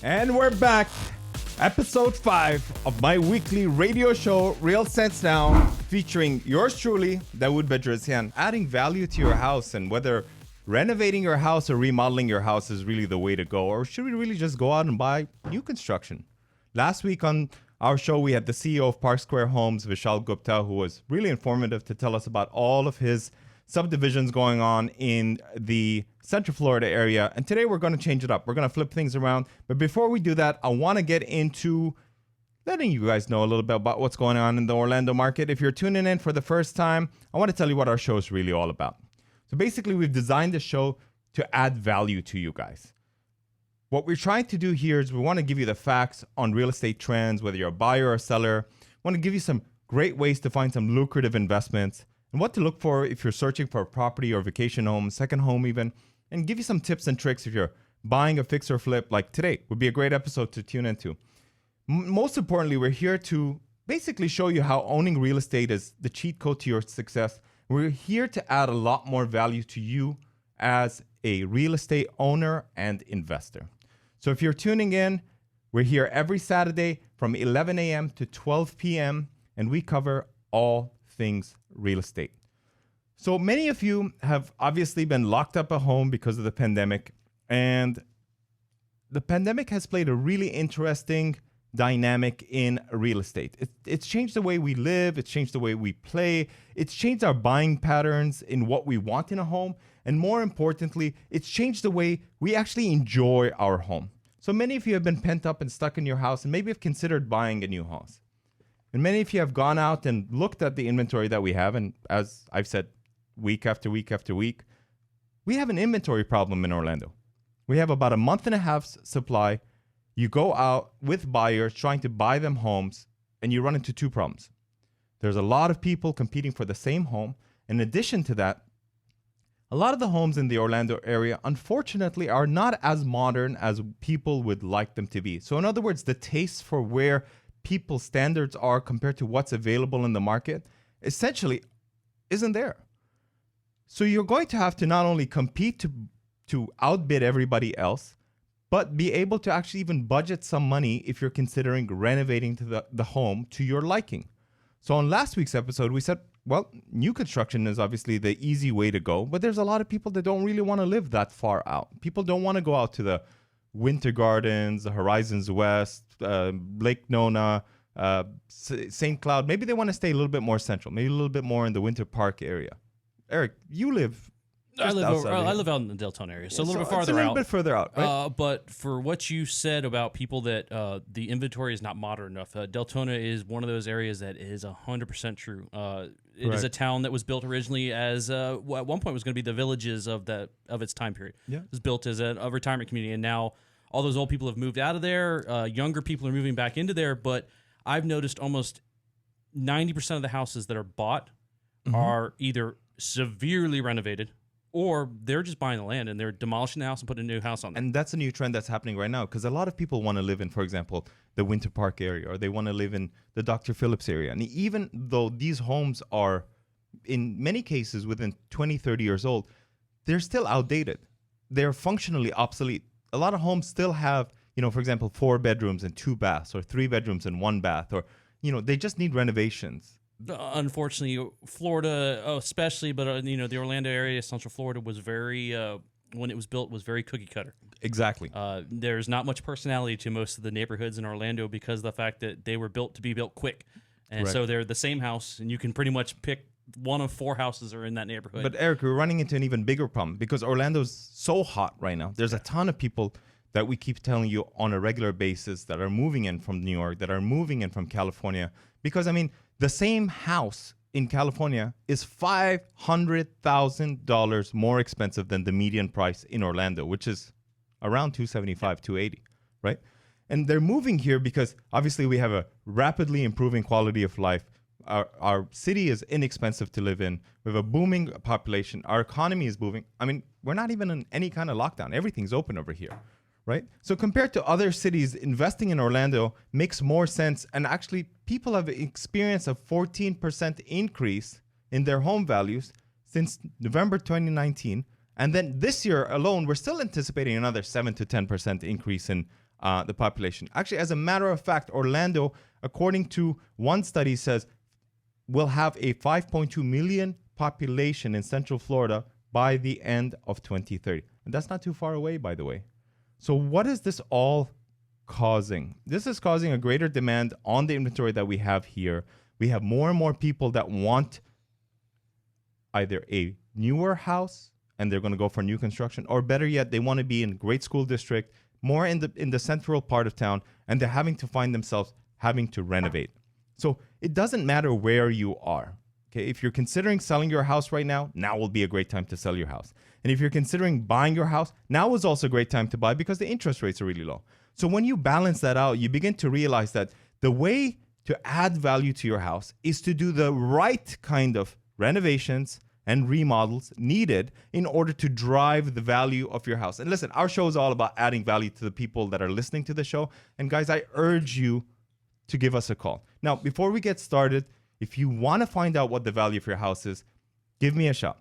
And we're back. Episode 5 of my weekly radio show, Real Sense Now, featuring yours truly, Dawood Bedrosian, adding value to your house and whether renovating your house or remodeling your house is really the way to go, or should we really just go out and buy new construction? Last week on our show, we had the CEO of Park Square Homes, Vishal Gupta, who was really informative to tell us about all of his subdivisions going on in the Central Florida area. And today we're going to change it up. We're going to flip things around. But before we do that, I want to get into letting you guys know a little bit about what's going on in the Orlando market. If you're tuning in for the first time, I want to tell you what our show is really all about. So basically, we've designed the show to add value to you guys. What we're trying to do here is we want to give you the facts on real estate trends, whether you're a buyer or a seller. We want to give you some great ways to find some lucrative investments and what to look for if you're searching for a property or vacation home, second home even, and give you some tips and tricks if you're buying a fix or flip. Like today would be a great episode to tune into. Most importantly, we're here to basically show you how owning real estate is the cheat code to your success. We're here to add a lot more value to you as a real estate owner and investor. So if you're tuning in, we're here every Saturday from 11 a.m. to 12 p.m. and we cover all things real estate. So many of you have obviously been locked up at home because of the pandemic, and the pandemic has played a really interesting dynamic in real estate. It's changed the way we live, it's changed the way we play, it's changed our buying patterns in what we want in a home, and more importantly, it's changed the way we actually enjoy our home. So many of you have been pent up and stuck in your house and maybe have considered buying a new house. And many of you have gone out and looked at the inventory that we have. And as I've said, week after week after week, we have an inventory problem in Orlando. We have about a month and a half's supply. You go out with buyers trying to buy them homes, and you run into two problems. There's a lot of people competing for the same home. In addition to that, a lot of the homes in the Orlando area, unfortunately, are not as modern as people would like them to be. So in other words, the taste for where people's standards are compared to what's available in the market essentially isn't there. So you're going to have to not only compete to outbid everybody else, but be able to actually even budget some money if you're considering renovating to the home to your liking. So on last week's episode, we said, well, new construction is obviously the easy way to go, but there's a lot of people that don't really want to live that far out. People don't want to go out to the Winter Gardens, the Horizons West, Lake Nona, St. Cloud. Maybe they want to stay a little bit more central, maybe a little bit more in the Winter Park area. Eric, you live I live out in the Deltona area, so a little bit farther out. It's a little bit further out, right? But for what you said about people that the inventory is not modern enough, Deltona is one of those areas that is 100% true. It is a town that was built originally as at one point was going to be the villages of its time period. Yeah. It was built as a retirement community, and now all those old people have moved out of there. Younger people are moving back into there, but I've noticed almost 90% of the houses that are bought are either severely renovated, or they're just buying the land and they're demolishing the house and putting a new house on there. And that's a new trend that's happening right now, because a lot of people want to live in, for example, the Winter Park area, or they want to live in the Dr. Phillips area. And even though these homes are, in many cases, within 20, 30 years old, they're still outdated. They're functionally obsolete. A lot of homes still have, for example, 4 bedrooms and 2 baths, or 3 bedrooms and 1 bath, or, they just need renovations. Unfortunately, Florida, especially, but the Orlando area, Central Florida, was very when it was built was very cookie cutter. Exactly. There's not much personality to most of the neighborhoods in Orlando because of the fact that they were built to be built quick, and so they're the same house, and you can pretty much pick one of 4 houses are in that neighborhood. But Eric, we're running into an even bigger problem because Orlando's so hot right now. There's a ton of people that we keep telling you on a regular basis that are moving in from New York, that are moving in from California, because the same house in California is $500,000 more expensive than the median price in Orlando, which is around $275, $280, right? And they're moving here because obviously we have a rapidly improving quality of life. Our city is inexpensive to live in. We have a booming population. Our economy is booming. We're not even in any kind of lockdown. Everything's open over here, right? So compared to other cities, investing in Orlando makes more sense. And actually, people have experienced a 14% increase in their home values since November 2019. And then this year alone, we're still anticipating another 7 to 10% increase in the population. Actually, as a matter of fact, Orlando, according to one study, says will have a 5.2 million population in Central Florida by the end of 2030. And that's not too far away, by the way. So what is this all causing? This is causing a greater demand on the inventory that we have here. We have more and more people that want either a newer house and they're going to go for new construction, or better yet, they want to be in a great school district, more in the central part of town, and they're having to find themselves having to renovate. So it doesn't matter where you are. Okay, if you're considering selling your house right now, now will be a great time to sell your house. And if you're considering buying your house, now is also a great time to buy because the interest rates are really low. So when you balance that out, you begin to realize that the way to add value to your house is to do the right kind of renovations and remodels needed in order to drive the value of your house. And listen, our show is all about adding value to the people that are listening to the show. And guys, I urge you to give us a call. Now, before we get started, if you want to find out what the value of your house is, give me a shout.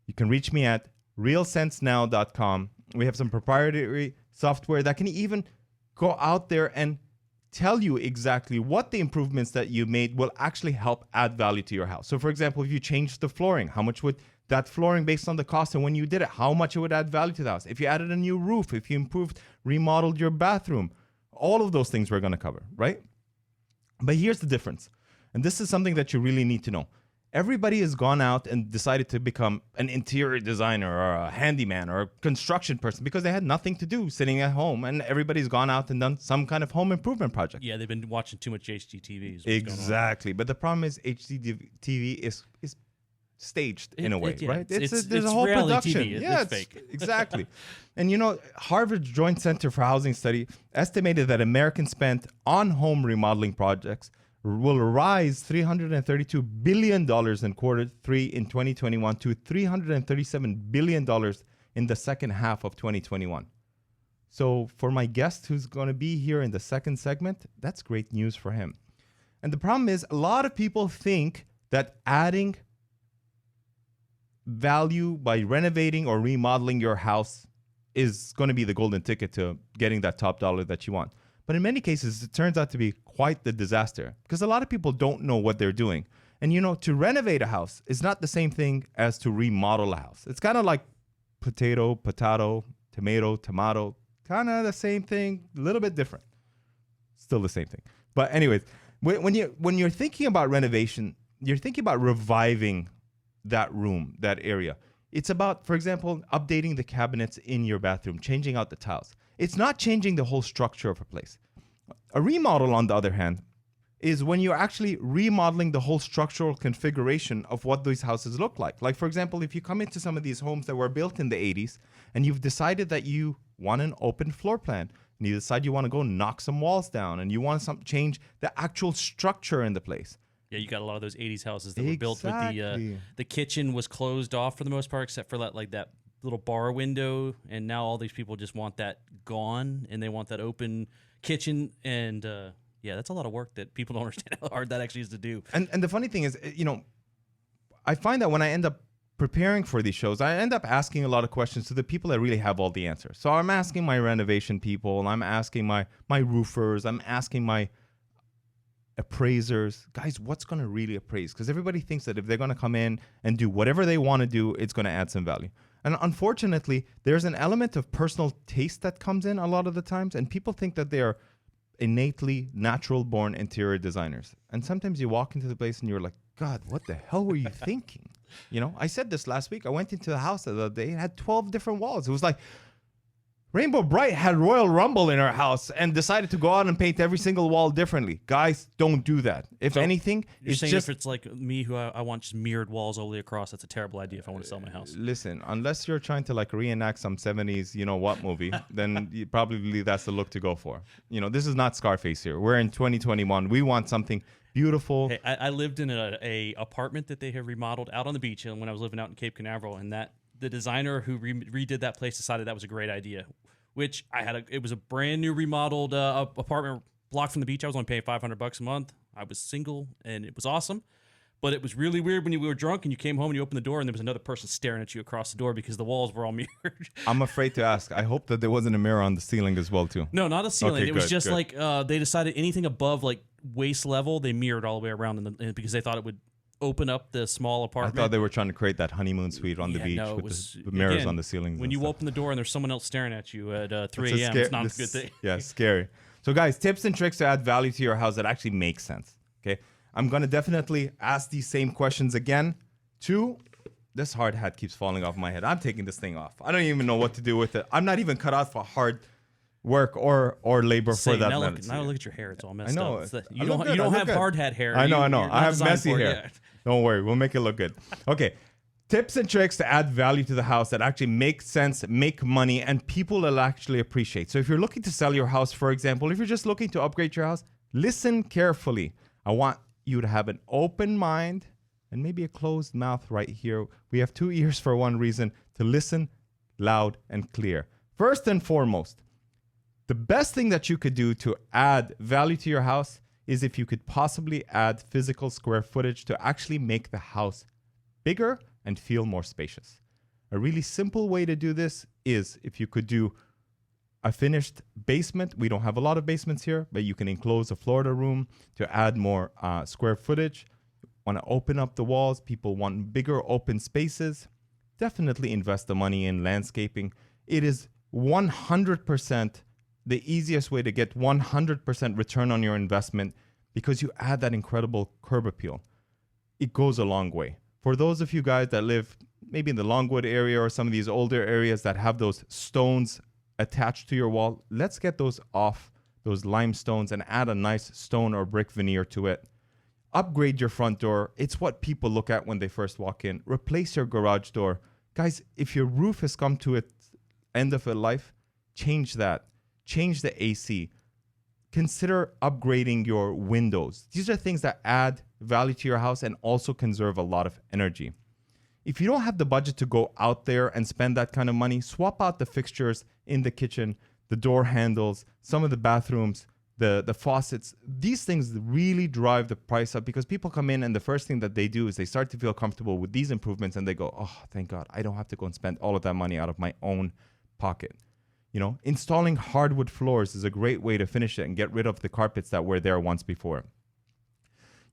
You can reach me at realsensenow.com. We have some proprietary software that can even go out there and tell you exactly what the improvements that you made will actually help add value to your house. So for example, if you changed the flooring, how much would that flooring, based on the cost and when you did it, how much it would add value to the house? If you added a new roof, if you improved, remodeled your bathroom, all of those things we're going to cover, right? But here's the difference. And this is something that you really need to know. Everybody has gone out and decided to become an interior designer or a handyman or a construction person because they had nothing to do sitting at home, and everybody's gone out and done some kind of home improvement project. Yeah, they've been watching too much HGTV. Exactly. But the problem is HGTV is staged in a way, right? There's a whole production. TV. Yeah, it's fake. Exactly. And you know, Harvard's Joint Center for Housing Study estimated that Americans spent on home remodeling projects will rise $332 billion in quarter three in 2021 to $337 billion in the second half of 2021. So for my guest who's going to be here in the second segment, that's great news for him. And the problem is a lot of people think that adding value by renovating or remodeling your house is going to be the golden ticket to getting that top dollar that you want. But in many cases, it turns out to be quite the disaster because a lot of people don't know what they're doing. And you know, to renovate a house is not the same thing as to remodel a house. It's kind of like potato, tomato, kind of the same thing, a little bit different. Still the same thing. But anyways, when you're thinking about renovation, you're thinking about reviving that room, that area. It's about, for example, updating the cabinets in your bathroom, changing out the tiles. It's not changing the whole structure of a place. A remodel, on the other hand, is when you're actually remodeling the whole structural configuration of what these houses look like. Like, for example, if you come into some of these homes that were built in the 80s and you've decided that you want an open floor plan, and you decide you want to go knock some walls down and you want to change the actual structure in the place. Yeah, you got a lot of those 80s houses that were built with the kitchen was closed off for the most part, except for that little bar window. And now all these people just want that gone, and they want that open kitchen. And yeah, that's a lot of work that people don't understand how hard that actually is to do. And the funny thing is, you know, I find that when I end up preparing for these shows, I end up asking a lot of questions to the people that really have all the answers. So I'm asking my renovation people, I'm asking my roofers, I'm asking my appraisers, guys, what's going to really appraise? Because everybody thinks that if they're going to come in and do whatever they want to do, it's going to add some value. And unfortunately, there's an element of personal taste that comes in a lot of the times, and people think that they are innately natural-born interior designers. And sometimes you walk into the place and you're like, God, what the hell were you thinking? You know, I said this last week. I went into the house the other day. It had 12 different walls. It was like Rainbow Bright had Royal Rumble in her house and decided to go out and paint every single wall differently. Guys, don't do that. If anything, you're it's saying just... if it's like me, who I want just mirrored walls all the way across, that's a terrible idea if I want to sell my house. Listen, unless you're trying to like reenact some 70s, you know what movie, then probably that's the look to go for. You know, this is not Scarface here. We're in 2021. We want something beautiful. Hey, I lived in a apartment that they have remodeled out on the beach when I was living out in Cape Canaveral, and the designer who redid that place decided that was a great idea, which it was a brand new remodeled apartment block from the beach. I was only paying $500 a month. I was single and it was awesome. But it was really weird when you were drunk and you came home and you opened the door and there was another person staring at you across the door because the walls were all mirrored. I'm afraid to ask. I hope that there wasn't a mirror on the ceiling as well too. No, not a ceiling. Okay, it was good, just good. like they decided anything above like waist level, they mirrored all the way around because they thought it would open up the small I apartment. thought they were trying to create that honeymoon suite on the beach no, with the mirrors again, on the ceilings. When and you stuff. open the door and there's someone else staring at you at 3 It's a.m., it's not a good thing. Yeah, scary. So guys, tips and tricks to add value to your house that actually make sense. Okay, I'm gonna definitely ask these same questions again. This hard hat keeps falling off my head. I'm taking this thing off. I don't even know what to do with it. I'm not even cut out for hard work or labor for that now matter. look at your hair; it's all messed I know. up. You don't have hard hat hair. I know. You're not I have designed messy for it hair. yet. Don't worry, we'll make it look good. Okay, tips and tricks to add value to the house that actually make sense, make money, and people will actually appreciate. So if you're looking to sell your house, for example, if you're just looking to upgrade your house, listen carefully. I want you to have an open mind and maybe a closed mouth right here. We have 2 ears for one reason: to listen loud and clear. First and foremost, the best thing that you could do to add value to your house is if you could possibly add physical square footage to actually make the house bigger and feel more spacious. A really simple way to do this is if you could do a finished basement. We don't have a lot of basements here, but you can enclose a Florida room to add more square footage. Want to open up the walls. People want bigger open spaces. Definitely invest the money in landscaping. It is 100% the easiest way to get 100% return on your investment because you add that incredible curb appeal. It goes a long way. For those of you guys that live maybe in the Longwood area or some of these older areas that have those stones attached to your wall, let's get those off, those limestones, and add a nice stone or brick veneer to it. Upgrade your front door. It's what people look at when they first walk in. Replace your garage door. Guys, if your roof has come to its end of its life, change that. Change the AC. Consider upgrading your windows. These are things that add value to your house and also conserve a lot of energy. If you don't have the budget to go out there and spend that kind of money, swap out the fixtures in the kitchen, the door handles, some of the bathrooms, the faucets. These things really drive the price up because people come in and the first thing that they do is they start to feel comfortable with these improvements and they go, oh, thank God, I don't have to go and spend all of that money out of my own pocket. You know, installing hardwood floors is a great way to finish it and get rid of the carpets that were there once before.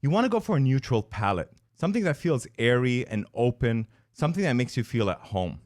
You want to go for a neutral palette, something that feels airy and open, something that makes you feel at home.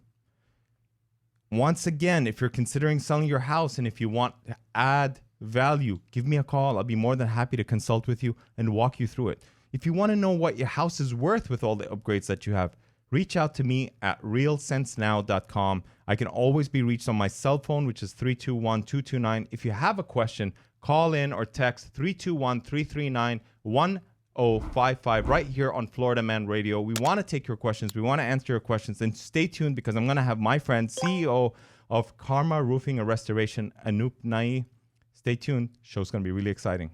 Once again, if you're considering selling your house and if you want to add value, give me a call. I'll be more than happy to consult with you and walk you through it. If you want to know what your house is worth with all the upgrades that you have, reach out to me at realsensenow.com. I can always be reached on my cell phone, which is 321-229. If you have a question, call in or text 321-339-1055 right here on Florida Man Radio. We want to take your questions. We want to answer your questions. And stay tuned because I'm going to have my friend, CEO of Karma Roofing and Restoration, Anoop Nayee. Stay tuned. Show's going to be really exciting.